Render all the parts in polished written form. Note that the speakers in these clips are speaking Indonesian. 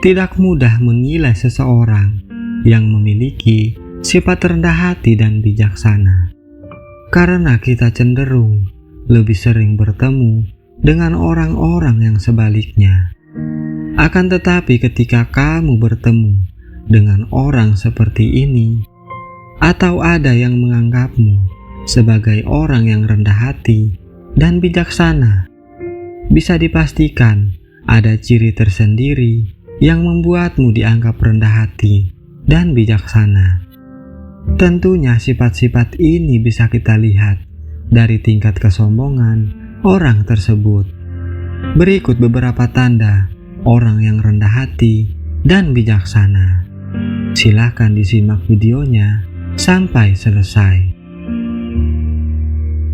tidak mudah menilai seseorang yang memiliki sifat rendah hati dan bijaksana, karena kita cenderung lebih sering bertemu dengan orang-orang yang sebaliknya. Akan tetapi ketika kamu bertemu dengan orang seperti ini, atau ada yang menganggapmu sebagai orang yang rendah hati dan bijaksana, bisa dipastikan ada ciri tersendiri yang membuatmu dianggap rendah hati dan bijaksana. Tentunya sifat-sifat ini bisa kita lihat dari tingkat kesombongan orang tersebut. Berikut beberapa tanda orang yang rendah hati dan bijaksana. Silakan disimak videonya sampai selesai.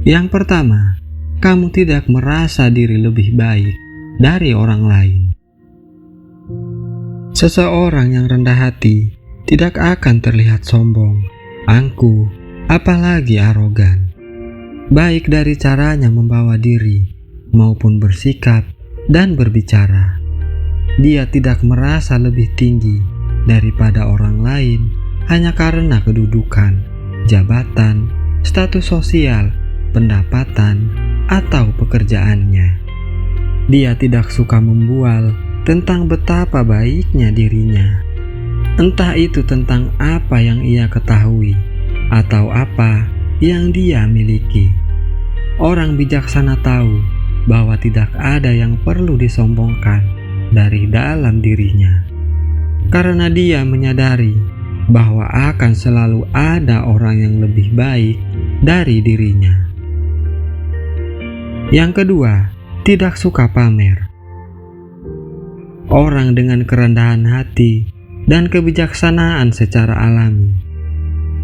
Yang pertama, kamu tidak merasa diri lebih baik dari orang lain. Seseorang yang rendah hati tidak akan terlihat sombong, angkuh, apalagi arogan. Baik dari caranya membawa diri maupun bersikap dan berbicara. Dia tidak merasa lebih tinggi daripada orang lain hanya karena kedudukan, jabatan, status sosial, pendapatan, atau pekerjaannya. Dia tidak suka membual tentang betapa baiknya dirinya, entah itu tentang apa yang ia ketahui atau apa yang dia miliki. Orang bijaksana tahu bahwa tidak ada yang perlu disombongkan dari dalam dirinya, karena dia menyadari bahwa akan selalu ada orang yang lebih baik dari dirinya. Yang kedua, tidak suka pamer. Orang dengan kerendahan hati dan kebijaksanaan secara alami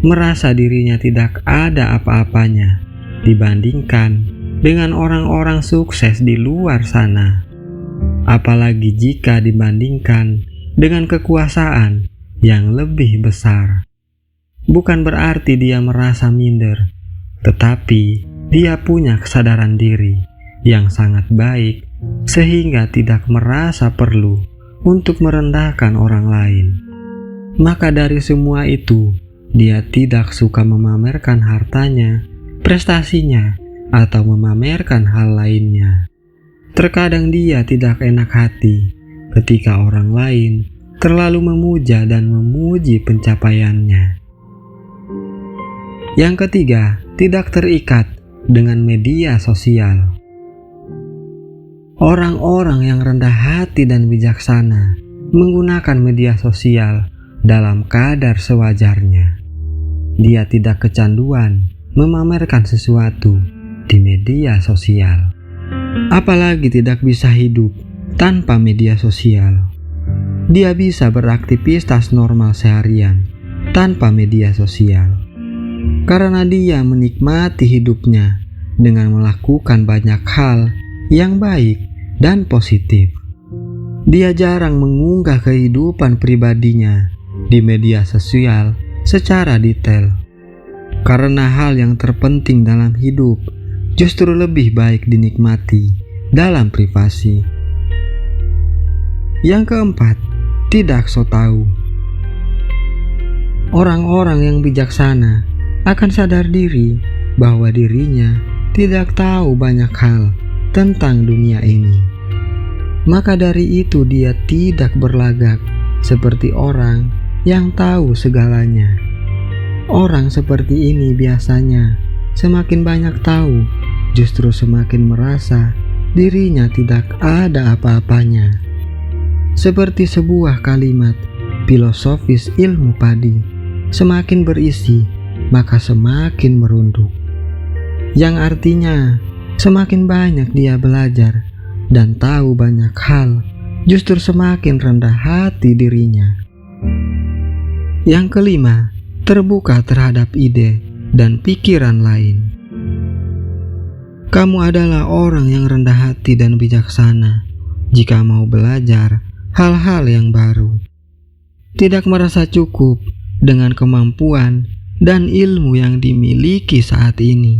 merasa dirinya tidak ada apa-apanya dibandingkan dengan orang-orang sukses di luar sana, apalagi jika dibandingkan dengan kekuasaan yang lebih besar. Bukan berarti dia merasa minder, tetapi dia punya kesadaran diri yang sangat baik sehingga tidak merasa perlu untuk merendahkan orang lain. Maka dari semua itu, dia tidak suka memamerkan hartanya, prestasinya, atau memamerkan hal lainnya. Terkadang dia tidak enak hati ketika orang lain terlalu memuja dan memuji pencapaiannya. Yang ketiga, tidak terikat dengan media sosial. Orang-orang yang rendah hati dan bijaksana menggunakan media sosial dalam kadar sewajarnya. Dia tidak kecanduan memamerkan sesuatu di media sosial, apalagi tidak bisa hidup tanpa media sosial. Dia bisa beraktivitas normal seharian tanpa media sosial, karena dia menikmati hidupnya dengan melakukan banyak hal yang baik dan positif. Dia jarang mengunggah kehidupan pribadinya di media sosial secara detail, karena hal yang terpenting dalam hidup justru lebih baik dinikmati dalam privasi. Yang keempat, tidak so tahu. Orang-orang yang bijaksana akan sadar diri bahwa dirinya tidak tahu banyak hal tentang dunia ini. Maka dari itu dia tidak berlagak seperti orang yang tahu segalanya. Orang seperti ini biasanya semakin banyak tahu, justru semakin merasa dirinya tidak ada apa-apanya. Seperti sebuah kalimat filosofis ilmu padi, semakin berisi maka semakin merunduk. Yang artinya semakin banyak dia belajar dan tahu banyak hal, justru semakin rendah hati dirinya. Yang kelima, terbuka terhadap ide dan pikiran lain. Kamu adalah orang yang rendah hati dan bijaksana jika mau belajar hal-hal yang baru. Tidak merasa cukup dengan kemampuan dan ilmu yang dimiliki saat ini.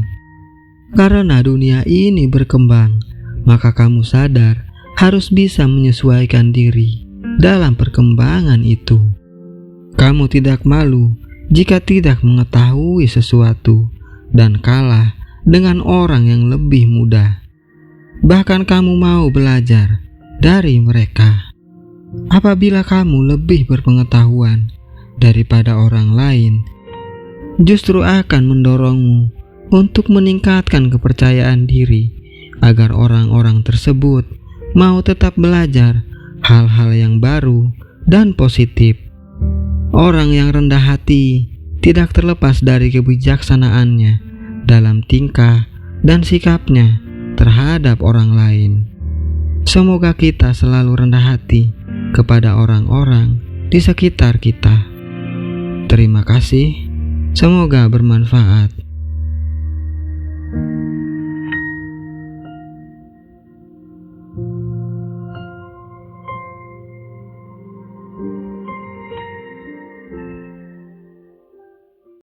Karena dunia ini berkembang, maka kamu sadar harus bisa menyesuaikan diri dalam perkembangan itu. Kamu tidak malu jika tidak mengetahui sesuatu dan kalah dengan orang yang lebih muda. Bahkan kamu mau belajar dari mereka. Apabila kamu lebih berpengetahuan daripada orang lain, justru akan mendorongmu untuk meningkatkan kepercayaan diri agar orang-orang tersebut mau tetap belajar hal-hal yang baru dan positif. Orang yang rendah hati tidak terlepas dari kebijaksanaannya dalam tingkah dan sikapnya terhadap orang lain. Semoga kita selalu rendah hati kepada orang-orang di sekitar kita. Terima kasih, semoga bermanfaat.